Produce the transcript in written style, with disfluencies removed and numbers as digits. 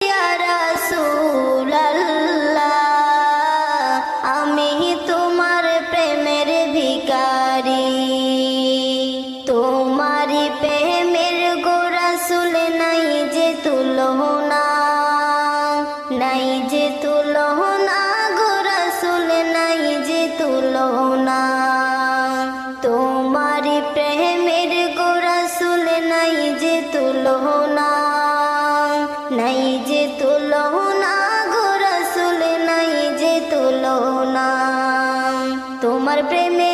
ইয়া রাসূলাল্লাহ, আমি তোমার প্রেমের ভিখারি। তোমারি প্রেমের গো রাসূল নাই যে তুলনা, নাই যে তুলনা গো রাসূল নাই যে তুলনা। তোমারি প্রেমের গো রাসূল নাই যে তুলনা, নাই যে তুলনা গো রাসূল নাই যে তুলনা। তোমার প্রেমে